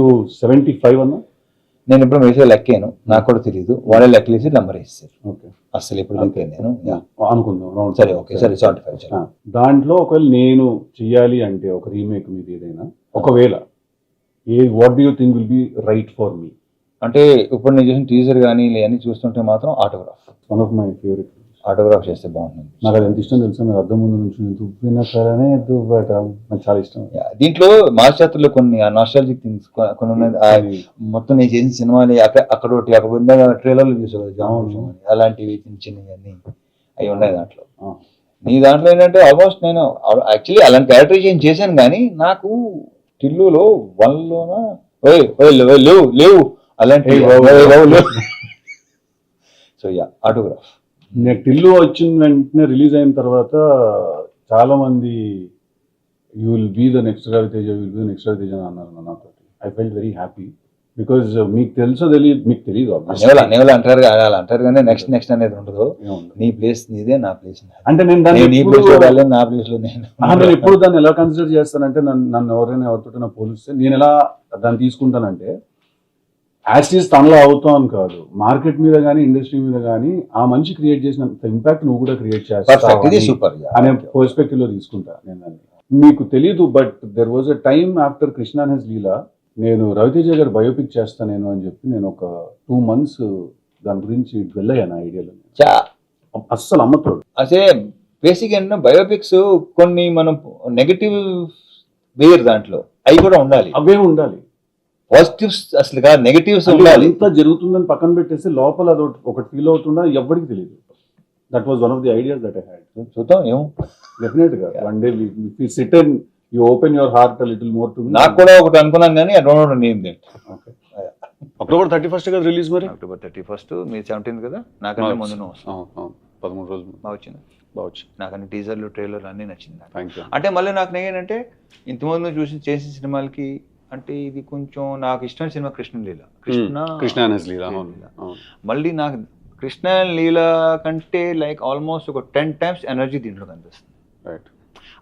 75 అన్నా. నేను ఇప్పుడు మెసేజ్ లెక్కాను, నాకు కూడా తెలియదు. వాళ్ళే లెక్కలేసి నెంబర్ వేస్తారు. ఓకే, అసలు ఇప్పుడు లెక్కాను నేను. అనుకుందాం round సరే, ఓకే, సరే 75. దాంట్లో ఒకవేళ నేను చెయ్యాలి అంటే ఒక రీమేక్ మీద ఏదైనా, ఒకవేళ what do you think will be right for me? అంటే ఇప్పుడు నేను చేసిన టీజర్ కానీ ఇవన్నీ చూస్తుంటే మాత్రం autograph, one of my favourite. Autograph చేస్తే బాగుంటుంది. నాకు అది ఎంత ఇష్టం తెలుసా, మీరు అద్దం ముందు నుంచి దువ్విన సరనే దువ్వట, నాకు చాలా ఇష్టం. దీంట్లో మాస్టర్లో కొన్ని నాస్టాలజిక్ థింగ్స్ కొన్ని ఉన్నాయి. మొత్తం నేను చేసిన సినిమాని అక్కడ ఒకటి అక్కడ ట్రైలర్లు చూసావు జామ, అలాంటివి చిన్న చిన్నవి అవి ఉన్నాయి దాంట్లో. నీ దాంట్లో ఏంటంటే ఆల్మోస్ట్ నేను యాక్చువల్లీ అలాంటి క్యారెక్టరైజేషన్ చేశాను, కానీ నాకు టిల్లులో 1లోన లేవు అలాంటి. So ya, autograph. నేను టిల్లు వచ్చిన వెంటనే రిలీజ్ అయిన తర్వాత చాలా మంది you will be the next Raviteja, will be the next Raviteja అని అన్నారు నాతో. I felt very happy because మీకు తెలుసో తెలియదు, మీకు తెలియదు అంటారు, అలా అంటారు, కానీ నెక్స్ట్ అనేది ఉండదు. నీ ప్లేస్ నీదే, నా ప్లేస్ అంటే నేను నీ ప్లేస్ లో వెళ్ళాను, నా ప్లేస్ లో నేను ఎప్పుడు దాన్ని ఎలా కన్సిడర్ చేస్తానంటే, నన్ను ఎవరైనా ఎవరితో నా పోలిస్తే నేను ఎలా దాన్ని తీసుకుంటానంటే, యాస్టీస్ తనలో అవుతాం కాదు, మార్కెట్ మీద కానీ ఇండస్ట్రీ మీద కానీ ఆ మనిషి క్రియేట్ చేసిన ఇంపాక్ట్ నువ్వు కూడా క్రియేట్ చేస్తావు అనే పర్స్పెక్టివ్ లో తీసుకుంటా నేను దాన్ని. మీకు తెలీదు, but there was a time after Krishna and his Leela, నేను రవితేజ గారు బయోపిక్ చేస్తాను నేను అని చెప్పి నేను ఒక 2 months దాని గురించి వెళ్ళాను ఐడియాలో. అస్సలు అమ్మతోడు. అదే బేసిక్ ఏంటంటే బయోపిక్స్ కొన్ని మనం నెగటివ్ వేర్ దాంట్లో అవి కూడా ఉండాలి, అవే ఉండాలి. పాజిటివ్స్ అసలు కాదు, నెగటివ్స్ ఉండాలి. ఎంత జరుగుతుందని పక్కన పెట్టేసి లోపల అది ఒకటి ఫీల్ అవుతుందా ఎవరికి తెలియదు. That was one of the ideas that I had. చూద్దాం ఏమో, డెఫినెట్ గా one day we sit and you open your heart a little more to me. నాకు కూడా ఒకటి అనుకున్నాను, కానీ I don't know name that. Okay, October 31 కదా release. మరి అక్టోబర్ 31 మీ 17th కదా, నాకంటే ముందు 13 రోజులు బాగా వచ్చింది. బావచ్చు, నాకన్నీ టీజర్లు ట్రైలర్లు అన్నీ నచ్చింది. అంటే మళ్ళీ నాకు ఏంటంటే ఇంతకుముందు చేసిన సినిమాలకి అంటే ఇది కొంచెం నాకు ఇష్టమైన సినిమా కృష్ణ మళ్ళీ నాకు కృష్ణ లీల కంటే లైక్ ఆల్మోస్ట్ ఒక 10 times ఎనర్జీ దీంట్లో కనిపిస్తుంది. రైట్,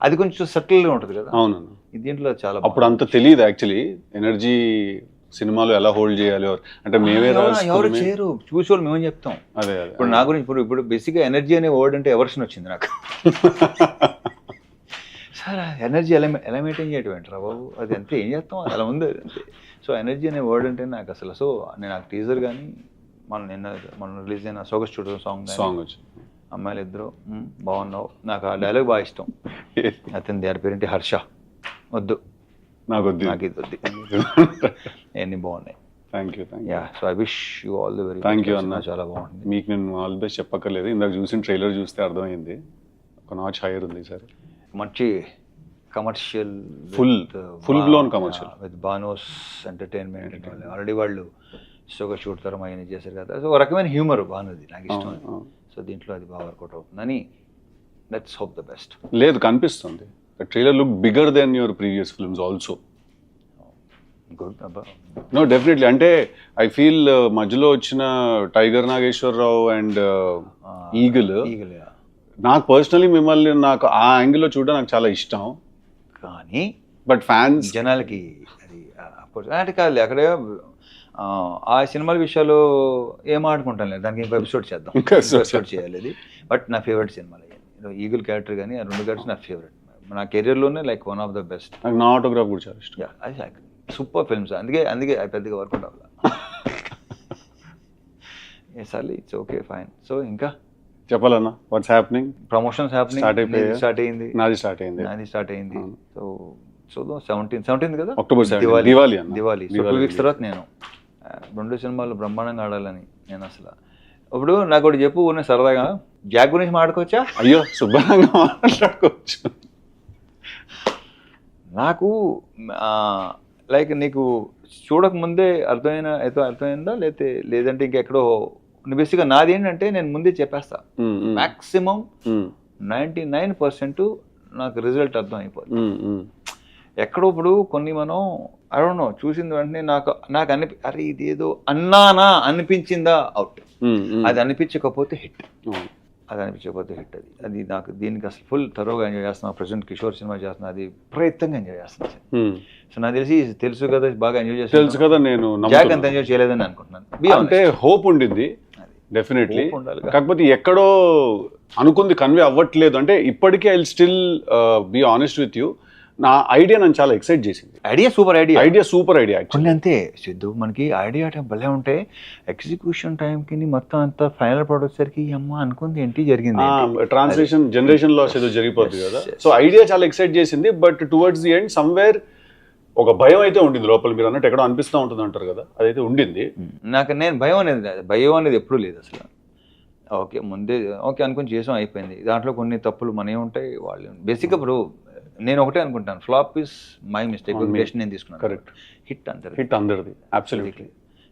అది కొంచెం సటిల్గా ఉంటుంది కదా. అవును, దీంట్లో చాలా అప్పుడు అంత తెలియదు యాక్చువల్లీ ఎనర్జీ సినిమాలో ఎలా హోల్డ్ చేయాలి అంటే మేమే ఎవరు చేయరు, చూసేవాళ్ళు మేమేం చెప్తాం. అదే ఇప్పుడు నా గురించి ఇప్పుడు బేసిక్గా ఎనర్జీ అనే వర్డ్ అంటే ఎవర్షన్ వచ్చింది నాకు. సార్ ఎనర్జీ ఎలా మెయింటైన్ చేయటం ఏంటరా బాబు, అది అంతే, ఏం చేస్తాం, అలా ఉంది అంతే. సో ఎనర్జీ అనే వర్డ్ అంటే నాకు అసలు, సో నేను నాకు టీజర్ కానీ మనం రిలీజ్ అయిన సోగస్ స్టూడియో సాంగ్ వచ్చి అమ్మాయిలు ఇద్దరు బాగున్నావు, నాకు ఆ డైలాగ్ బాగా ఇష్టం. అతని దాని పేరేంటి, హర్ష. వద్దు నాకు ఇది వద్దు, అన్నీ బాగున్నాయి. Thank you. Yeah, so I wish you all the very. Thank you అన్న, చాలా బాగుంది. మీకు నేను ఆల్ ది బెస్ట్ చెప్పక్కర్లేదు, ఇందాక చూసిన ట్రైలర్ చూస్తే అర్థమైంది, ఒక నాచ్ హైయర్ ఉంది సార్. మంచి commercial, full blown commercial with bonus entertainment. Already వాళ్ళు షోగా షూట్ తరం అవన్నీ చేశారు కదా, సో ఒక రకమైన హ్యూమర్ బాగున్నది, నాకు ఇష్టం. సో దీంట్లో అది బాగా వర్కౌట్ అవుతుందని లెట్స్ హోప్ ద బెస్ట్. లేదు, కనిపిస్తుంది trailer look bigger than your previous films also. Good అబ్బా. నో డెఫినెట్లీ, అంటే ఐ ఫీల్ మధ్యలో వచ్చిన టైగర్ నాగేశ్వరరావు అండ్ ఈగల్ నాకు పర్సనలీ మిమ్మల్ని నాకు ఆ యాంగిల్లో చూడడం నాకు చాలా ఇష్టం, కానీ బట్ ఫ్యాన్స్ జనాలకి అది అంటే కాదు. అక్కడే ఆ సినిమాల విషయాలు ఏం ఆడుకుంటాం లేదు, దానికి ఇంకో ఎపిసోడ్ చేద్దాం, ఎపిసోడ్ చేయాలి అది. బట్ నా ఫేవరెట్ సినిమాలు ఈగల్ క్యారెక్టర్ కానీ, ఆ 2 క్యారెక్టర్స్ నా ఫేవరెట్, నా కెరీర్లోనే like one of the best. నాకు నా ఆటోగ్రాఫ్ కూడా చాలా ఇష్టం. అది సూపర్ ఫిల్మ్స్, అందుకే పెద్దగా వర్కౌట్ అవ్వాలి. Sir it's okay fine. So ఇంకా చెప్పాలన్నా, వాట్స్ హ్యాపెనింగ్? ప్రమోషన్స్ స్టార్ట్ అయింది. నాది స్టార్ట్ అయింది. సో చూద్దాం, 17th కదా, అక్టోబర్ 17, దివాళీ. 2 weeks తర్వాత నేను 2 సినిమాలు బ్రహ్మాండంగా ఆడాలని నేను అసలు. ఇప్పుడు నాకు ఒకటి చెప్పు, నేను సరదాగా జాక్ గురించి మాట్లాడుకోవచ్చా? అయ్యో, శుభ్రంగా మాట్లాడుకోవచ్చు. నాకు లైక్ నీకు చూడకముందే అర్థమైందా లేదంటే ఇంకెక్కడో? బేసిక్గా నాది ఏంటంటే నేను ముందే చెప్పేస్తా, మ్యాక్సిమం 99% నాకు రిజల్ట్ అర్థం అయిపోతుంది. ఎక్కడో ఇప్పుడు కొన్ని మనం ఐ డోంట్ నో చూసిన వెంటనే నాకు అరే ఇదేదో అన్నానా అనిపించిందా, అవుట్. అది అనిపించకపోతే హిట్, అది నాకు దీనికి అసలు ఫుల్ థరోగా ఎంజాయ్ చేస్తున్నా. ప్రజెంట్ కిషోర్ సినిమా చేస్తున్నా, అది ప్రయత్నంగా ఎంజాయ్ చేస్తున్నా. సో నాకు తెలిసి తెలుసు కదా బాగా ఎంజాయ్ చేసి తెలుసు కదా, నేను జాక్ అంత ఎంజాయ్ చేయలేదని అనుకుంటున్నాను. అంటే హోప్ ఉండింది డెఫినెట్లీ, Hope ఉండాలిగా. కాకపోతే ఎక్కడో అనుకుంది కన్వే అవ్వట్లేదు. అంటే ఇప్పటికీ I still be honest with you, నా ఐడియా నన్ను చాలా ఎక్సైట్ చేసింది. Idea super idea super idea. కొన్ని అంతే సిద్ధు, మనకి ఐడియా టైం భలే ఉంటే ఎగ్జిక్యూషన్ టైంకి మొత్తం అంతా ఫైనల్ ప్రోడక్ట్ సరికి అమ్మ అనుకుంది ఏంటి జరిగింది, ట్రాన్స్లేషన్ జనరేషన్ లాస్ ఏదో జరిగిపోతుంది కదా. సో ఐడియా చాలా ఎక్సైట్ చేసింది, but towards the end somewhere ఒక భయం అయితే ఉండింది లోపల. మీరు అన్నట్టు ఎక్కడో అనిపిస్తూ ఉంటుంది అంటారు కదా, అదైతే ఉండింది. నేను భయం అనేది ఎప్పుడూ లేదు అసలు. ఓకే ముందే ఓకే అనుకుని చేసాం అయిపోయింది. దాంట్లో కొన్ని తప్పులు మనమే ఉంటాయి, వాళ్ళు బేసిక్గా ఇప్పుడు నేను ఒకటే అనుకుంటాను, flop is my mistake, decision నేను తీసుకున్నాను. కరెక్ట్. హిట్ అందరిది absolutely.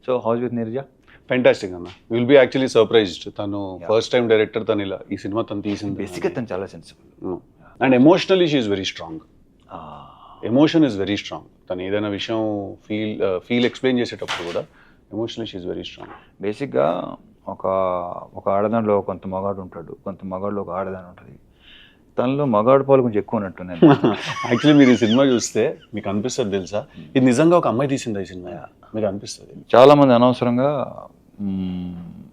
So how's with Neeraja fantastic అన్న. Will be actually surprised. తను ఫస్ట్ టైం డైరెక్టర్, తను ఇలా ఈ సినిమా తను తీసింది. బేసిక్గా తను చాలా sensible and emotionally she is very strong. Emotion is very strong. తను ఏదైనా విషయం ఫీల్ ఎక్స్ప్లెయిన్ చేసేటప్పుడు కూడా emotionally she is very strong. బేసిక్గా ఒక ఆడదానిలో కొంత మగాడు ఉంటాడు, కొంత మగాడులో ఒక ఆడదాని ఉంటుంది. తనలో మగాడు పాలు కొంచెం ఎక్కువ ఉన్నట్టు. యాక్చువల్లీ మీరు ఈ సినిమా చూస్తే మీకు అనిపిస్తుంది తెలుసా, ఇది నిజంగా ఒక అమ్మాయి తీసింది ఈ సినిమా మీకు అనిపిస్తుంది. చాలా మంది అనవసరంగా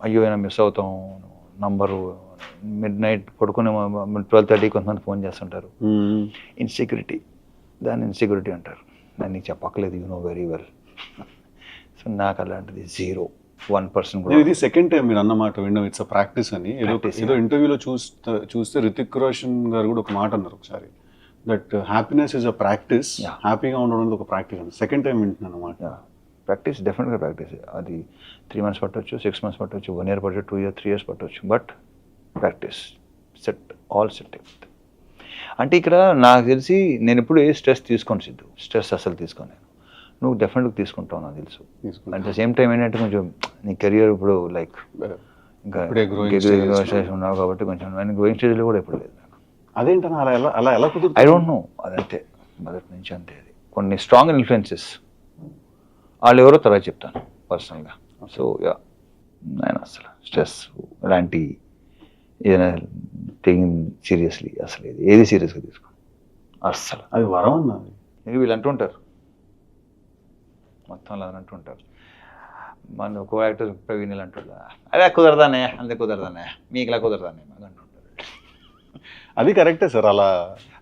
అయ్యో అయినా మిస్ అవుతాం నంబరు, మిడ్-నైట్ పడుకునే 12:30 కొంతమంది ఫోన్ చేస్తుంటారు. ఇన్సెక్యూరిటీ, దాన్ని ఇన్సెక్యూరిటీ అంటారు. దాన్ని నీకు చెప్పక్కలేదు, you know very well. So నాకు అలాంటిది 0-1% కూడా. ఇది సెకండ్ టైం మీరు అన్నమాట విన్నాం, ఇట్స్ అ ప్రాక్టీస్ అని. ఏదో ఇంటర్వ్యూలో చూస్తే రితిక్ రోషన్ గారు కూడా ఒక మాట అన్నారు ఒకసారి, that happiness is a practice, హ్యాపీగా ఉండడం ఒక ప్రాక్టీస్ అని. సెకండ్ టైం వింటున్నాను అన్నమాట. ప్రాక్టీస్ డెఫినెట్గా ప్రాక్టీస్. అది 3 months పట్టవచ్చు, 6 months పట్టవచ్చు, 1 year పట్టవచ్చు, 2 years 3 years పట్టవచ్చు, బట్ ప్రాక్టీస్ ఆల్ సెట్. అంటే ఇక్కడ నాకు తెలిసి నేను ఎప్పుడు ఏ స్ట్రెస్ తీసుకోను సిద్ధు, స్ట్రెస్ అసలు తీసుకోను నేను. నువ్వు డెఫినెట్గా తీసుకుంటావు నాకు తెలుసు. అట్ ద సేమ్ టైం ఏంటంటే కొంచెం నీ కెరియర్ ఇప్పుడు లైక్ ఇంకా ఉన్నావు కాబట్టి కొంచెం నేను గ్రోయింగ్ స్టేజ్లో కూడా ఎప్పుడు లేదు నాకు. అదేంటన్నా అలా ఎలా కుదురు? ఐ డోంట్ నో, అదంతే మొదటి నుంచి అంతే. అది కొన్ని స్ట్రాంగ్ ఇన్ఫ్లుయెన్సెస్, వాళ్ళు ఎవరో తర్వాత చెప్తాను పర్సనల్గా. సో యా, నేను అసలు స్ట్రెస్ ఇలాంటి ఏదైనా టేకింగ్ సీరియస్లీ అసలు ఏది సీరియస్గా తీసుకోండి అస్సలు. అది వరం అన్నది. వీళ్ళు అంటుంటారు మొత్తం అలా అంటుంటారు. మన కో యాక్టర్ ప్రవీణ్ ఇలా అంటాడు, అదే కుదరదానే అంతే కుదరదానే మీకు ఇలా కుదరదానే మాకు అంటుంటారు. అది కరెక్టే సార్, అలా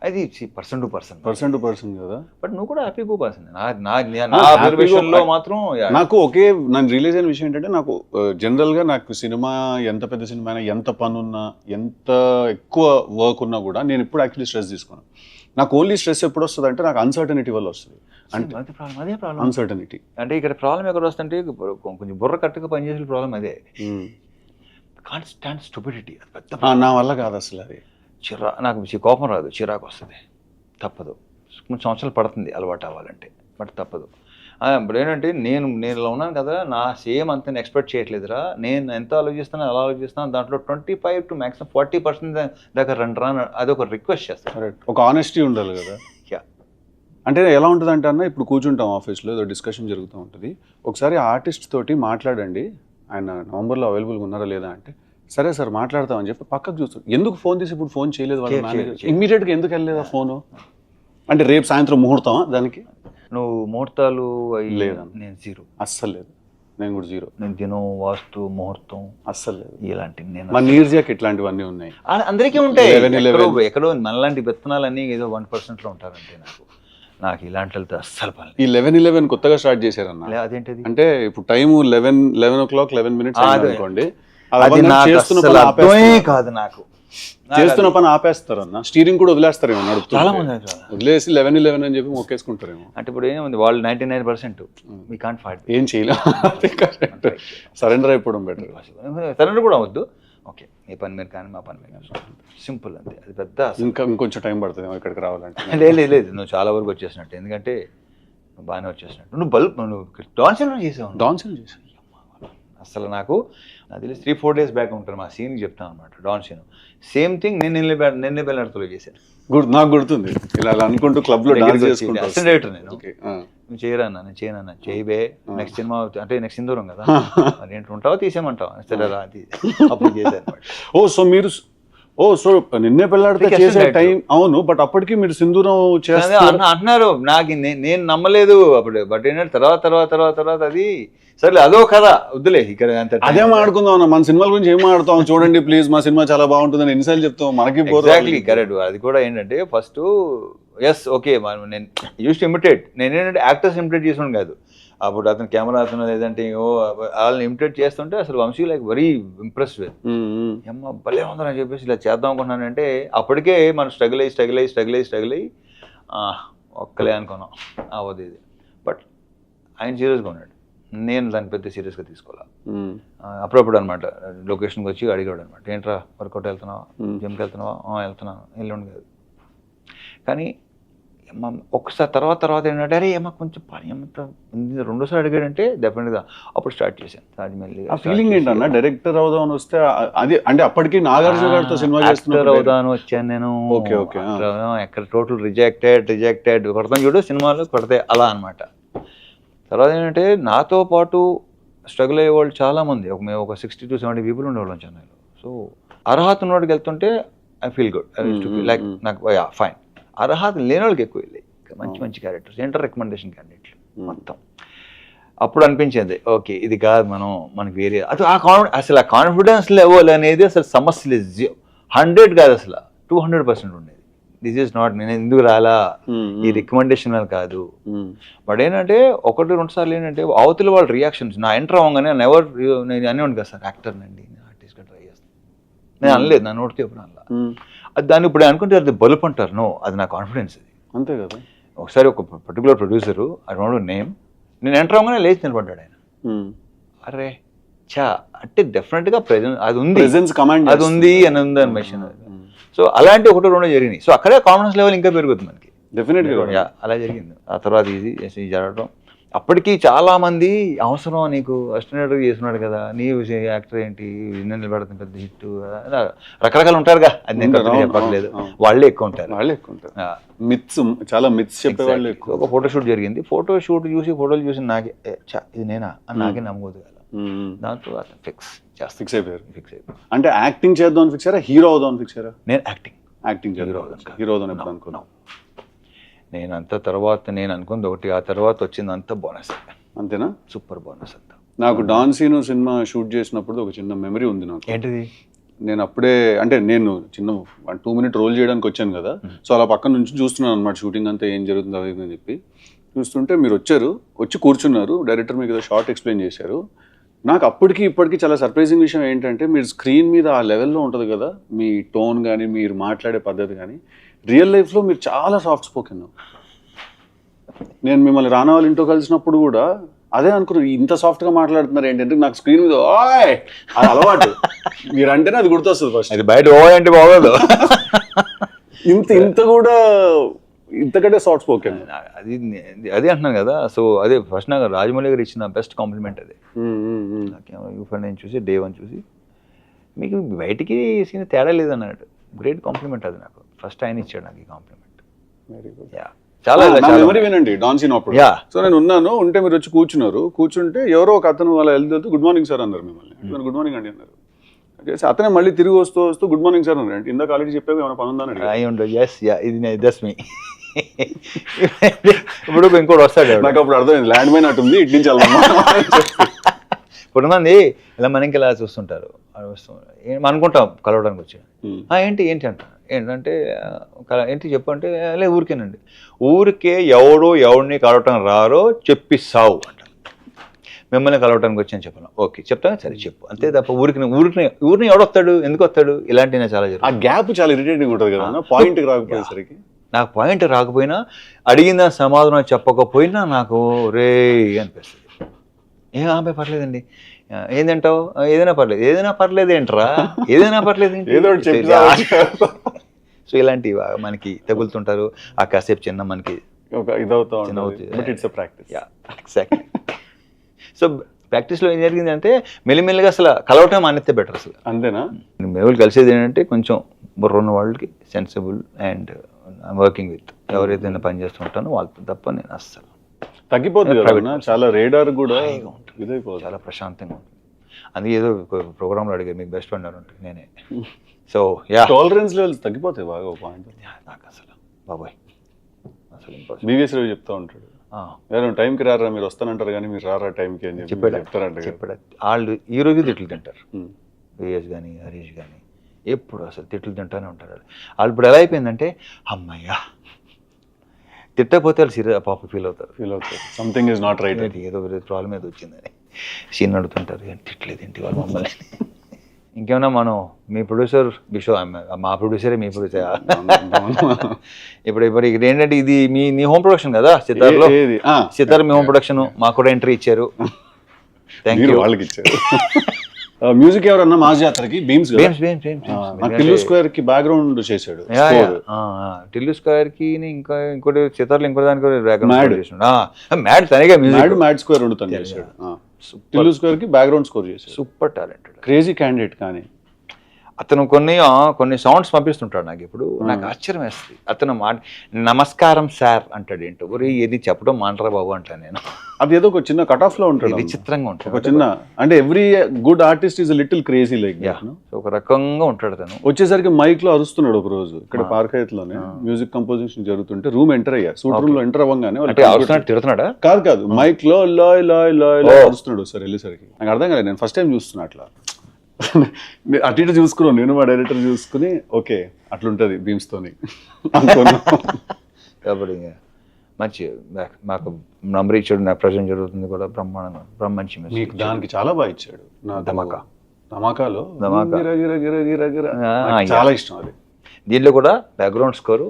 అది పర్సన్ టు పర్సన్ కదా. బట్ నువ్వు కూడా హ్యాపీ పర్సన్. నా మాత్రం నాకు నన్ను రిలీజ్ అయిన విషయం ఏంటంటే, నాకు జనరల్గా నాకు సినిమా ఎంత పెద్ద సినిమా అయినా, ఎంత పని ఉన్నా, ఎంత ఎక్కువ వర్క్ ఉన్నా కూడా నేను ఇప్పుడు యాక్చువల్లీ స్ట్రెస్ తీసుకోను. నాకు ఓన్లీ స్ట్రెస్ ఎప్పుడు వస్తుంది అంటే నాకు అన్సర్టనిటీ వల్ల వస్తుంది. అంటే అదే ప్రాబ్లం, అన్సర్టనిటీ. అంటే ఇక్కడ ప్రాబ్లం ఎక్కడ వస్తుంటే కొంచెం బుర్ర కట్టుగా పనిచేసే ప్రాబ్లం అదే. కాంట్ స్టాండ్ స్టూపిడిటీ, అది పెద్ద నా వల్ల కాదు అసలు. అది నాకు కోపం రాదు, చిరాకు వస్తుంది, తప్పదు. కొన్ని సంవత్సరాలు పడుతుంది అలవాటు అవ్వాలంటే, బట్ తప్పదు. ఇప్పుడు ఏంటంటే నేను ఇలా ఉన్నాను కదా, నా సేమ్ అంత ఎక్స్పెక్ట్ చేయట్లేదురా, నేను ఎంత ఆలోచిస్తాను అలా ఆలోచిస్తాను, దాంట్లో 25 to maximum 40% దాకా రండి, అదొక రిక్వెస్ట్ చేస్తాను. ఒక ఆనెస్టీ ఉండాలి కదా. అంటే ఎలా ఉంటుంది అంటే అన్న, ఇప్పుడు కూర్చుంటాం ఆఫీస్లో, ఏదో డిస్కషన్ జరుగుతూ ఉంటుంది, ఒకసారి ఆర్టిస్ట్ తోటి మాట్లాడండి, ఆయన నవంబర్లో అవైలబుల్గా ఉన్నారా లేదా అంటే, సరే సార్ మాట్లాడతామని చెప్పి పక్కకు చూస్తాడు. ఎందుకు ఫోన్ తీసి ఇప్పుడు ఫోన్ చేయలేదు వాళ్ళు మేనేజర్, ఇమ్మీడియట్గా ఎందుకు వెళ్ళలేదు ఆ ఫోను అంటే, రేపు సాయంత్రం ముహూర్తమా దానికి? నువ్వు ముహూర్తాలు లేదా? నేను 0 అస్సలు లేదు. నేను కూడా 0. నేను దినం, వాస్తు, ముహూర్తం అస్సలు లేదు. ఇలాంటివి నేను మా నీర్జాకి ఇట్లాంటివన్నీ ఉన్నాయి, అందరికీ ఉంటాయి. ఎక్కడో మనలాంటి విత్తనాలన్నీ ఏదో 1%లో ఉంటారంటే నాకు ఇలాంటి వెళ్తే అస్సలు పని. ఈ 11 కొత్తగా స్టార్ట్ చేశారన్న. అదేంటది అంటే ఇప్పుడు టైం 11 o'clock 11 minutes అనుకోండి, కాదు నాకు చేస్తున్న పని ఆపేస్తారు అన్న. స్టీరింగ్ కూడా వదిలేస్తారేమో, నడుపుతారు వదిలేసి 11 అని చెప్పి మొక్కేసుకుంటారేమో. అంటే ఇప్పుడు ఏముంది, వాళ్ళు 99% వీ కాంట్ ఫైట్, ఏం చేయలేం. సరెండర్ అయిపోవడం బెటర్. సరెండర్ కూడా అవద్దు, ఓకే ఏ పని మీరు కానీ మా పని మీరు, సింపుల్ అంతే. అది పెద్ద ఇంకొంచెం టైం పడుతుంది ఇక్కడికి రావాలంటే. లేదు నువ్వు చాలా వరకు వచ్చేసినట్టు, ఎందుకంటే బాగానే వచ్చేసినట్టు. నువ్వు డాన్సన్ చేసావు అసలు. నాకు తెలిసి 3-4 days బ్యాక్ ఉంటాను, మా సీన్కి చెప్తాను అనమాట, డాన్ సీన్ సేమ్ థింగ్ నేను నిన్నే బెల్లర్తో చేశాను. నాకు గుర్తుంది, ఇలా అనుకుంటూ క్లబ్లో డాన్స్ చేసుకుంటూ అసిస్టెంట్ నేను, నువ్వు చేయరా నేను చేయనన్నా, చేయబే నెక్స్ట్ సినిమా అంటే నెక్స్ట్ సింధూరం కదా, ఏంటి ఉంటావా తీసేయమంటావా, సరే రా అది అప్పుడు చేశాను అనమాట. ఓ సో మీరు ఓ సో నిన్నే పెళ్ళాడితే నీకు చేసే assistant టైం అవును, బట్ అప్పటికి మీరు సింధూరం అదే చేస్తారు. అంటున్నారు నాకు నేను నమ్మలేదు అప్పుడు. బట్ ఏంటంటే తర్వాత అది సరే అదో కథ వద్దులే ఇక్కడ అంత అదే మాట్లాడుకుందాం అన్న, మన సినిమాల గురించి ఏం మాట్లాడతాం చూడండి ప్లీజ్, మా సినిమా చాలా బాగుంటుందని ఎన్నిసార్లు చెప్తాం, మనకి ఎగ్జాక్ట్లీ కరెక్ట్. అది కూడా ఏంటంటే ఫస్ట్ ఎస్ ఓకే నేను యూస్ టు ఇమిటేట్, నేను ఏంటంటే యాక్టర్స్ ఇమిటేట్ చేసాను కాదు. అప్పుడు అతను కెమెరా అతను లేదంటే వాళ్ళని ఇమిటేట్ చేస్తుంటే అసలు Vamshi like very impress with అమ్మ భలే ఉందని చెప్పేసి ఇలా చేద్దాం అనుకున్నానంటే అప్పటికే మనం స్ట్రగుల్ అయ్యి ఒక్కలే అనుకున్నాం అవ్వదు ఇది. బట్ ఆయన సీరియస్గా ఉన్నాడు, నేను దాన్ని పెద్ద సీరియస్గా తీసుకోవాలి. అప్పుడప్పుడు అనమాట లొకేషన్కి వచ్చి అడిగాడు అనమాట, ఏంట్రా వర్కౌట్ వెళ్తున్నావా, జిమ్కి వెళ్తున్నావా, వెళ్తున్నాను ఎల్లుండి కాదు. కానీ ఒకసారి తర్వాత ఏంటంటే అరే ఏమో కొంచెం పని ఏమంత రెండోసారి అడిగాడంటే డెఫినెట్గా అప్పుడు స్టార్ట్ చేశాను. ఆ ఫీలింగ్ ఏంటన్నా డైరెక్టర్ అవుదామని వస్తే అది అంటే అప్పటికి నాగార్జున గారితో సినిమా యాక్టర్ అవుదామని వచ్చాను నేను. ఓకే ఎక్కడ టోటల్ రిజెక్టెడ్ కొడతాం చూడు సినిమాలు కొడితే అలా అనమాట. తర్వాత ఏంటంటే నాతో పాటు స్ట్రగుల్ అయ్యే వాళ్ళు చాలామంది, మేము ఒక 60 to 70 పీపుల్ ఉండేవాళ్ళం చెన్నైలో. సో అర్హత ఉన్నవాడికి వెళ్తుంటే ఐ ఫీల్ గుడ్, లైక్ నాకు ఫైన్. అర్హత లేని వాళ్ళకి ఎక్కువ వెళ్ళాయి మంచి క్యారెక్టర్స్, ఇంటర్ రికమెండేషన్ క్యాండిడేట్లు మొత్తం. అప్పుడు అనిపించింది ఓకే ఇది కాదు మనకి వేరే అది అసలు ఆ కాన్ఫిడెన్స్ లెవెల్ అనేది అసలు సమస్య లేదు, 100 కాదు అసలు 200% ఉండేది. దిస్ ఈజ్ నాట్ నేను ఎందుకు రాలా ఈ రికమెండేషన్ అని కాదు. బట్ ఏంటంటే 1-2 సార్లు ఏంటంటే అవతల వాళ్ళ రియాక్షన్స్ నా ఎంటర్ అవ్వగానే నేను అనేవాడిని కదా సార్ యాక్టర్ని అండి, నేను ఆర్టిస్ట్గా ట్రై చేస్తాను, నేను అనలేదు నా నోటికి ఎప్పుడు అనలా. అది దాన్ని ఇప్పుడు అనుకుంటే అది బలుపు అంటారు, నో అది నా కాన్ఫిడెన్స్ అది. అంతే కదా. ఒకసారి ఒక particular producer I don't name, నేను ఎంటర్ అవ్వగానే లేచి నిలబడ్డాడు ఆయన. అరే అంటే డెఫినెట్గా ప్రెజెన్స్ అది ఉంది, అది ఉంది అని ఉంది అని మెషిన్. సో అలాంటి 1-2 జరిగినాయి. సో అక్కడే కాన్ఫిడెన్స్ లెవెల్ ఇంకా పెరుగుతుంది మనకి డెఫినెట్గా. అలా జరిగింది. ఆ తర్వాత ఇది జరగడం అప్పటికి చాలా మంది అవసరం నీకు అసిస్టెంట్ చేస్తున్నాడు కదా, నీ యాక్టర్ ఏంటి నిలబడుతుంది పెద్ద హిట్, రకరకాలు ఉంటారుగా, అది నేను చెప్పట్లేదు, వాళ్ళే ఎక్కువ ఉంటారు. మిత్స్ చాలా మిత్స్ చెప్పేవాళ్ళు. ఒక ఫోటోషూట్ జరిగింది, ఫోటోలు చూసి నాకే ఇది నేనా అని నాకే నమ్మకూడదు కదా. దాంతో ఫిక్స్ అయిపోయారు. అంటే యాక్టింగ్ చేద్దాం ఫిక్స్ అయ్యారా, హీరో అవుదాం ఫిక్స్ అయ్యారా? నేను యాక్టింగ్ హీరో అవుదాం ఎప్పుడు అనుకున్నాను నేను. అంత తర్వాత నేను అనుకుంది ఒకటి, ఆ తర్వాత వచ్చింది అంతా బోనస్. అంతేనా? సూపర్ బోనస్ అంతా. నాకు డాన్ సీను సినిమా షూట్ చేసినప్పుడు ఒక చిన్న మెమరీ ఉంది నాకు. ఏంటిది? నేను అప్పుడే అంటే నేను చిన్న 2 minute రోల్ చేయడానికి వచ్చాను కదా, సో అలా పక్కన నుంచి చూస్తున్నాను అనమాట షూటింగ్ అంతా ఏం జరుగుతుంది అది అని చెప్పి చూస్తుంటే మీరు వచ్చి కూర్చున్నారు, డైరెక్టర్ మీకు ఏదో షార్ట్ ఎక్స్ప్లెయిన్ చేశారు. నాకు అప్పటికి ఇప్పటికీ చాలా సర్ప్రైజింగ్ విషయం ఏంటంటే మీరు స్క్రీన్ మీద ఆ లెవెల్లో ఉంటుంది కదా మీ టోన్ కానీ మీరు మాట్లాడే పద్ధతి కానీ, రియల్ లైఫ్లో మీరు చాలా సాఫ్ట్ స్పోకెన్. నేను మిమ్మల్ని రానా వాళ్ళ ఇంట్లో కలిసినప్పుడు కూడా అదే అనుకున్నాను, ఇంత సాఫ్ట్గా మాట్లాడుతున్నారు ఏంటంటే నాకు స్క్రీన్ మీద ఓయ్ అది అలవాటు, మీరు అంటేనే అది గుర్తొస్తుంది ఫస్ట్. అది బయట ఓ అంటే బాగోదు, ఇంత కూడా ఇంతకంటే సాఫ్ట్ స్పోకెన్. అదే అంటున్నాను కదా. సో అదే ఫస్ట్ నాకు రాజమౌళి గారు ఇచ్చిన బెస్ట్ కాంప్లిమెంట్ అదే. నేను చూసి డే 1 చూసి మీకు బయటికి సీన్ తేడా లేదన్నాడు, గ్రేట్ కాంప్లిమెంట్ అది నాకు. ఫస్ట్ ఆయన ఇచ్చాడు నాకు ఈ కాంప్లిమెంట్. చాలా మెమరీ వినండి డాన్ సీన్ అప్పుడు. సో నేను ఉంటే మీరు వచ్చి కూర్చుంటే ఎవరో ఒక అతను వాళ్ళ వెళ్తూ గుడ్ మార్నింగ్ సార్ అన్నారు మిమ్మల్ని. గుడ్ మార్నింగ్ అండి అన్నారు. అతనే మళ్ళీ తిరిగి వస్తూ గుడ్ మార్నింగ్ సార్ అన్నారు. అంటే ఇందాక ఆల్రెడీ చెప్పావు ఏమైనా పని ఉందని. ఇది జస్ట్ మీ ఇప్పుడు ఇంకోటి వస్తాడు నాకు అప్పుడు అర్థమైంది, ల్యాండ్ మైన్ అటు ఉంది ఇటు నుంచి కొంతమంది ఇలా మనకి ఇలా చూస్తుంటారు, అనుకుంటాం కలవడానికి వచ్చాడు, ఏంటి అంట, ఏంటంటే ఏంటి చెప్పు అంటే లే ఊరికేనండి, ఊరికే ఎవడిని కలవటం రారో చెప్పిస్తావు అంట. మిమ్మల్ని కలవటానికి వచ్చాను చెప్పాను, ఓకే చెప్తాను సరే చెప్పు అంతే తప్ప ఊరిని ఎవడొస్తాడు, ఎందుకు వస్తాడు, ఇలాంటివి చాలా జరుగుతుంది. ఆ గ్యాప్ చాలా ఇరిటేటింగ్ ఉంటుంది కదా, పాయింట్ రాకపోయేసరికి. నాకు పాయింట్ రాకపోయినా అడిగిన సమాధానం చెప్పకపోయినా నాకు రే అనిపిస్తుంది. ఏం ఆమె పర్లేదండి, ఏంటంటావు, ఏదైనా పర్లేదు ఏంట్రా, ఏదైనా పర్లేదు ఏంటి. సో ఇలాంటివి మనకి తగులుతుంటారు. ఆ కాసేపు చిన్న మనకి ఎగ్జాక్ట్లీ. సో ప్రాక్టీస్లో ఏం జరిగిందంటే మెల్లిమెల్లిగా అసలు కలవటం మానేస్తే బెటర్ అసలు. అంతేనా? మేము కలిసేది ఏంటంటే కొంచెం బుర్రున్న వాళ్ళకి సెన్సిబుల్ అండ్ వర్కింగ్ విత్ ఎవరైతే పని చేస్తూ ఉంటానో వాళ్ళతో తప్ప నేను అస్సలు తగ్గిపోతుంది కదా, చాలా రేడార్ కూడా చాలా ప్రశాంతంగా ఉంటుంది. అందుకే ఏదో ప్రోగ్రాంలో అడిగారు మీకు బెస్ట్ ఫ్రెండ్ అని ఉంటుంది, నేనే సో యా టాలరెన్స్ లెవెల్స్ తగ్గిపోతాయి బాగా ఒక పాయింట్. నాకు అసలు బాబాయ్ అసలు impossible. బీవీఎస్ రావు చెప్తా ఉంటాడు, ఎవరు టైంకి రారా మీరు వస్తానంటారు కానీ మీరు రారా టైంకి అని చెప్పి చెప్పాడు చెప్తారంట. చెప్పాడు. వాళ్ళు ఈ రోజు తిట్లు తింటారు, విఎస్ కానీ హరీష్ కానీ ఎప్పుడు అసలు తిట్లు తింటానే ఉంటారు వాళ్ళు. ఇప్పుడు ఎలా అయిపోయిందంటే అమ్మయ్యా తిట్టకపోతే వాళ్ళు పాప ఫీల్ అవుతారు సంథింగ్ ఈజ్ నాట్ రైట్. ఏదో ప్రాబ్లం ఏదో వచ్చిందని సీన్ అడుగుతుంటారు, ఏం తిట్టలేదు ఏంటి వాళ్ళు మమ్మల్ని. ఇంకేమన్నా మనం మీ ప్రొడ్యూసర్ బిషో, మా ప్రొడ్యూసరే మీ ప్రొడ్యూసర్. ఇప్పుడు ఇక్కడ ఏంటంటే ఇది నీ హోమ్ ప్రొడక్షన్ కదా సితార్లో, సితార్ మీ హోమ్ ప్రొడక్షన్, మాకు కూడా ఎంట్రీ ఇచ్చారు. Thank you. వాళ్ళకి ఇచ్చారు. మ్యూజిక్ ఎవరన్నా మాస్ జాతరకి బీమ్స్ టిల్లు స్క్వేర్ కి బ్యాక్గ్రౌండ్ చేశాడు. టిల్లు స్క్వేర్ కి ఇంకా ఇంకోటి సితార్లో ఇంకో దానికి మ్యాడ్ తనగా మ్యాడ్ స్క్వేర్ రెండు తను చేశాడు. టిల్లు స్క్వేర్ కి బ్యాక్గ్రౌండ్ స్కోర్ చేశాడు. Super talented, crazy candidate. కానీ అతను కొన్ని సౌండ్స్ పంపిస్తుంటాడు నాకు. ఇప్పుడు నాకు ఆశ్చర్యం వేస్తుంది, అతను నమస్కారం సార్ అంటాడు. ఏంటో ఒరే ఇది చెప్పడం మాంటరా బాబు అంటాను నేను. అది ఏదో ఒక చిన్న కట్ ఆఫ్ లో ఉంటాడు, విచిత్రంగా ఉంటాడు. ఒక చిన్న అంటే every good artist is little crazy like ఒక రకంగా ఉంటాడు తను. వచ్చేసరికి మైక్ లో అరుస్తున్నాడు ఒక రోజు ఇక్కడ పార్క్ లోనే మ్యూజిక్ కంపోజిషన్ జరుగుతుంటే రూమ్ ఎంటర్ అయ్యారు. సూట్ రూమ్ లో ఎంటర్ అవ్వగానే తిడుతున్నాడా? కాదు మైక్ లో లాయ్ లాయ్ లాయ్ లాయ్ అరుస్తున్నాడు. సార్ వెళ్ళేసరికి నాకు అర్థం కాలేదు, నేను ఫస్ట్ టైం చూస్తున్నా అట్లా. అటు ఇటు చూసుకున్నాను నేను, మా డైరెక్టర్ చూసుకుని ఓకే అట్లుంటది బీమ్స్ తోని కాబట్టి మంచి మాకు నంబర్ ఇచ్చాడు, నాకు ప్రజెంట్ జరుగుతుంది కూడా బ్రహ్మాండంగా మంచి మీకు దానికి చాలా బాగా ఇచ్చాడు. ధమాకాలో చాలా ఇష్టం అది. దీంట్లో కూడా బ్యాక్గ్రౌండ్ స్కోరు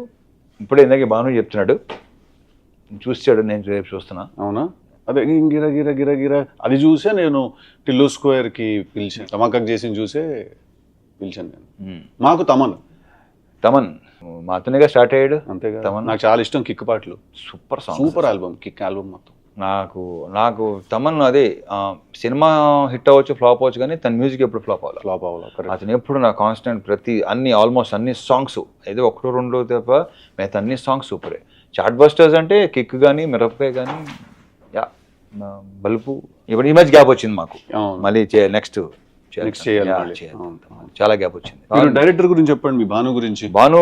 ఇప్పుడే ఇందాక భాను చెప్తున్నాడు, చూసాడు, నేను రేపు చూస్తున్నా. అవునా? అదే గిర గిర గిర గిర అది చూసే నేను టిల్లు స్క్వేర్ కి పిలిచాను, ధమాకా చేసి చూసే పిలిచాను నేను. మాకు తమన్ మాతోనేగా స్టార్ట్ అయ్యాడు. అంతేగా, నాకు చాలా ఇష్టం కిక్ పాటలు. సూపర్ ఆల్బమ్, కిక్ ఆల్బమ్ మొత్తం. నాకు తమన్ అదే సినిమా హిట్ అవ్వచ్చు ఫ్లాప్ అవ్వచ్చు కానీ తన మ్యూజిక్ ఎప్పుడు ఫ్లాప్ అవ్వాలి. అతను ఎప్పుడు నా కాన్స్టెంట్ ప్రతి ఆల్మోస్ట్ అన్ని సాంగ్స్ ఏదో ఒకటో రెండో తప్ప మిగతా అన్ని సాంగ్స్ సూపరే. చాట్ బస్టర్స్ అంటే కిక్ కానీ మిరపకాయ కానీ బల్బు ఇప్పుడు ఈ మధ్య గ్యాప్ వచ్చింది మాకు, మళ్ళీ నెక్స్ట్ చాలా గ్యాప్ వచ్చింది. డైరెక్టర్ గురించి చెప్పండి, మీ భాను గురించి. Bhanu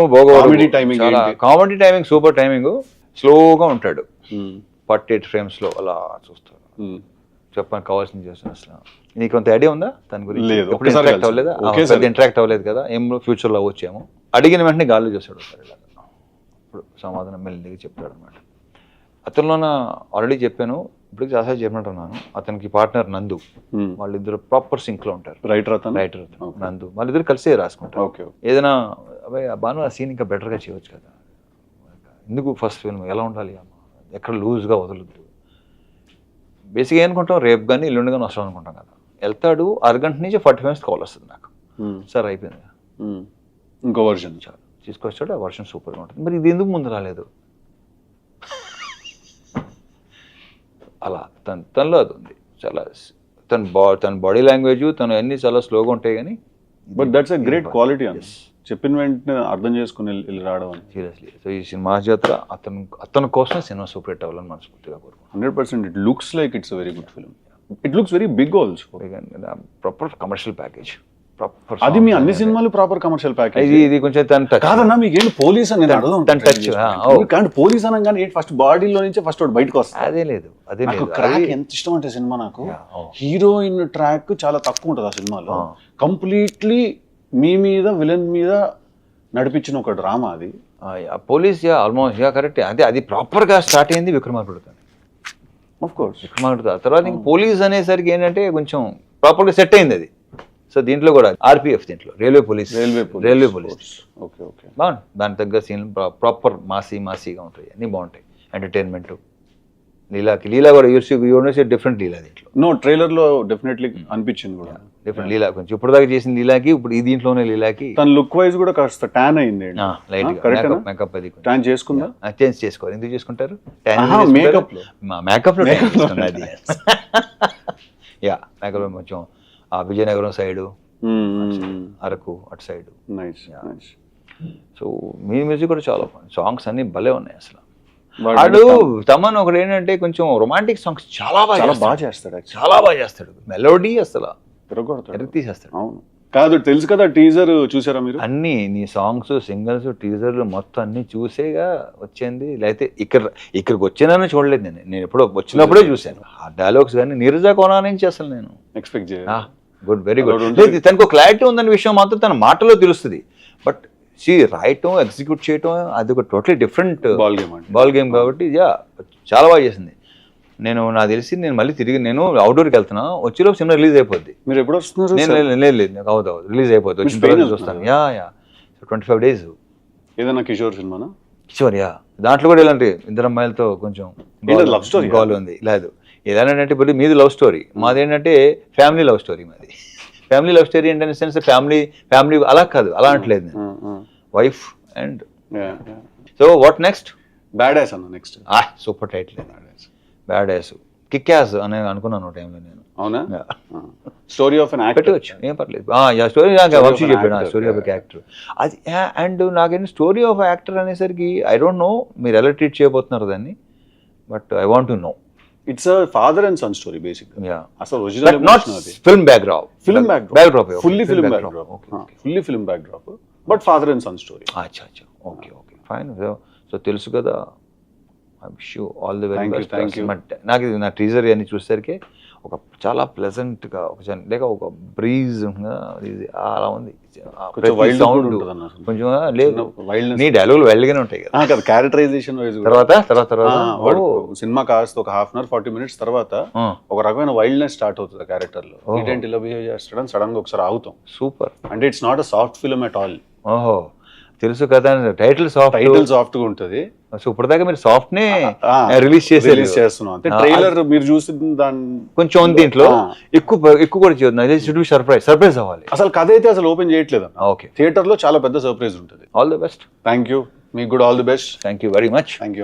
comedy timing super timing, స్లోగా ఉంటాడు, 48 frames లో అలా చూస్తాడు. చెప్పడానికి కావాల్సింది చేస్తాను. అసలు నీకు కొంత ఐడియా ఉందా దాని గురించి? ఇంటరాక్ట్ అవ్వలేదా? ఇంటరాక్ట్ అవ్వలేదు కదా, ఏం ఫ్యూచర్లో వచ్చాము. అడిగిన వెంటనే గాల్లో చేస్తాడు సార్ ఇలా. ఇప్పుడు సమాధానం మెల్లిగా చెప్తాడు అనమాట. అతనిలోన ఆల్రెడీ చెప్పాను, ఇప్పుడు చాలాసార్లు చెప్పినట్టున్నాను. అతనికి పార్ట్నర్ నందు, వాళ్ళిద్దరు ప్రాపర్ సింక్ లో ఉంటారు. రైటర్ నందు, వాళ్ళిద్దరు కలిసే రాసుకుంటారు. ఏదైనా బాను ఆ సీన్ ఇంకా బెటర్గా చేయవచ్చు కదా, ఎందుకు ఫస్ట్ ఫిల్మ్ ఎలా ఉండాలి, ఎక్కడ లూజ్గా వదలొద్దు. బేసిక్గా ఏమనుకుంటాం, రేపు కానీ ఎల్లుండి కానీ వస్తాం అనుకుంటాం కదా. వెళ్తాడు, అరగంట నుంచి 40 minutes కాల్ వస్తుంది నాకు, సార్ అయిపోయింది ఇంకో వర్షన్ చాలు తీసుకొచ్చాడు. ఆ వర్షన్ సూపర్గా ఉంటుంది. మరి ఇది ఎందుకు ముందు రాలేదు? అలా తనలో అది ఉంది చాలా. తన బాడీ లాంగ్వేజ్ తను అన్ని చాలా స్లోగా ఉంటాయి కానీ but that's a great quality అని చెప్పిన వెంటనే అర్థం చేసుకుని వెళ్ళి రావడం అని. సీరియస్లీ. సో ఈ సినిమా జాతర అతని కోసం సినిమా సూపర్ హిట్ అవ్వాలని మనస్ఫూర్తిగా కోరుకుంటున్నాను. 100%. It looks like it's very good film. It looks very big also. Proper commercial package. అది మీ అన్ని సినిమాలు ప్రాపర్ కమర్షియల్ ప్యాకేజ్. ఇది కొంచెం కాదన్నా మీకు ఏంటి పోలీస్ అని టచ్ పోలీస్ అనగానే ఫస్ట్ బాడీలో నుంచి ఫస్ట్ బయటకు వస్తుంది. అదే లేదు ట్రాక్ ఎంత ఇష్టం అంటే సినిమా నాకు, హీరోయిన్ ట్రాక్ చాలా తక్కువ ఉంటుంది ఆ సినిమాలో. కంప్లీట్లీ మీ మీద విలన్ మీద నడిపించిన ఒక డ్రామా అది. Police almost correct. అదే అది ప్రాపర్ గా స్టార్ట్ అయింది విక్రమార్కుడితో. ఆఫ్ కోర్స్ విక్రమార్కుడితో తర్వాత ఇంక పోలీస్ అనేసరికి ఏంటంటే కొంచెం ప్రాపర్ గా సెట్ అయింది అది. సో దీంట్లో కూడా ఆర్పిఎఫ్, దీంట్లో రైల్వే పోలీస్ బాగుంది. దాని తగ్గ సీన్ ప్రాపర్ మాసీగా ఉంటాయి, అన్నీ బాగుంటాయి. ఎంటర్టైన్మెంట్, లీలా కూడా యూనివర్సిటీ డిఫరెంట్ లీలా దీంట్లో. నో ట్రైలర్ లో డెఫినెట్లీ అనిపించింది కూడా డిఫరెంట్ లీలా. కొంచెం ఇప్పుడు దాకా చేసిన లీలాకి ఇప్పుడు ఈ దీంట్లోనే లీలాకి తన లుక్ వైజ్ కూడా కాస్త ట్యాన్ అయింది. లైట్ మేకప్ అది ట్యాన్ చేసుకుందా? చేంజ్ చేసుకోవాలి. ఎందుకు చేసుకుంటారు? మేకప్ లో అది యా మేకప్ లో కొంచెం విజయనగరం సైడు, అరకు అటు సైడు. సో మీ మ్యూజిక్ కూడా చాలా సాంగ్స్ అన్ని భలే ఉన్నాయి అసలు. వాడు తమన్ ఒకటి ఏంటంటే కొంచెం రొమాంటిక్ సాంగ్స్ చాలా బాగా చేస్తాడు. మెలోడీ అసలు తీసేస్తాడు. కాదు తెలుసు కదా టీజర్ చూసారా మీరు? అన్నీ నీ సాంగ్స్, సింగిల్స్, టీజర్లు మొత్తం అన్నీ చూసేగా వచ్చింది. లేకపోతే ఇక్కడికి వచ్చినానని చూడలేదు నేను ఎప్పుడో వచ్చినప్పుడే చూశాను ఆ డైలాగ్స్. కానీ నీరజా కోనా నుంచి అసలు నేను ఎక్స్పెక్ట్ గుడ్, వెరీ గుడ్. అలా ఉంటుంది. లేదు, తనకు క్లారిటీ ఉందన్న విషయం మాత్రం తన మాటలో తెలుస్తుంది. బట్ రాయటం, ఎగ్జిక్యూట్ చేయటం అది ఒక టోటలీ డిఫరెంట్ బాల్ గేమ్ కాబట్టి చాలా బాగా చేసింది. నాకు తెలిసి నేను మళ్ళీ తిరిగి నేను అవుట్డోర్కి వెళ్తున్నా, వచ్చేలోపు సినిమా రిలీజ్ అయిపోద్ది. మీరు ఎప్పుడు వస్తున్నారు? లేదు నాకు అవుతుంది రిలీజ్ అయిపోద్ది. వచ్చిన తర్వాత చూస్తాను. 25 days. ఏదైనా కిషోర్ సినిమానా? కిషోర్ దాంట్లో కూడా ఇలాంటి ఇద్దరు అమ్మాయిలతో కొంచెం లవ్ స్టోరీ గోల్ ఉంది. లేదు ఇలాంటి ఇప్పుడు మీది లవ్ స్టోరీ, మాది ఏంటంటే ఫ్యామిలీ లవ్ స్టోరీ. మాది ఫ్యామిలీ లవ్ స్టోరీ ఏంటంటే సెన్స్ ఫ్యామిలీ అలా కాదు, అలా అంటలేదు నేను. Wife and so what next? Bad ass అన్న next. Super title bad ass, kick ass అని అనుకున్నాను టైంలో నేను. అవునా? స్టోరీ ఆఫ్ అన్ యాక్టర్ పెట్టవచ్చు, ఏం పర్లేదు. స్టోరీ వంశీ చెప్పాడు, స్టోరీ ఆఫ్ యాక్టర్ అది. అండ్ నాకేంటి స్టోరీ ఆఫ్ యాక్టర్ అనేసరికి ఐ డోంట్ నో మీరు ఎలా ట్రీట్ చేయబోతున్నారు దాన్ని, but I want to know. It's a father and son story basic. అసలు original not film backdrop, fully film backdrop but father and son story. అచ్చా okay fine. So తెలుసు కదా, I wish you all the very best. నాకు ఇది నా teaser అని చూసేసరికి ఒక చాలా ప్లెజెంట్గా ఒక బ్రీజ్ అలా ఉంది. సౌండ్ కొంచెం లేదు, నీ డైలాగులు వైల్డ్గానే ఉంటాయి కదా. క్యారెక్టరైజేషన్ తర్వాత సినిమా కాస్త ఒక 1/2 40 minutes తర్వాత ఒక రకమైన వైల్డ్నెస్ స్టార్ట్ అవుతుంది క్యారెక్టర్ లో. ఏంటి ఇలా బిహేవ్ చేస్తాడని సడన్ గా ఒకసారి ఆగుతాం. సూపర్. అంటే it's not a soft film at all. ఓహో తెలుసు కదా, టైటిల్ సాఫ్ట్ గా ఉంటది. సో ఇప్పటిదాకా మీరు సాఫ్ట్ నే రిలీజ్ చేస్తున్నాం అంటే ట్రైలర్ మీరు చూసి దాని కొంచెం ఉంది దీంట్లో, ఎక్కువ కూడా చేయొద్దు. సర్ప్రైజ్ అవ్వాలి. అసలు కథ అయితే అసలు ఓపెన్ చేయట్లేదు. ఓకే, థియేటర్ లో చాలా పెద్ద సర్ప్రైజ్ ఉంటుంది. All the best. Thank you, మీకు కూడా all the best. Thank you very much. Thank you.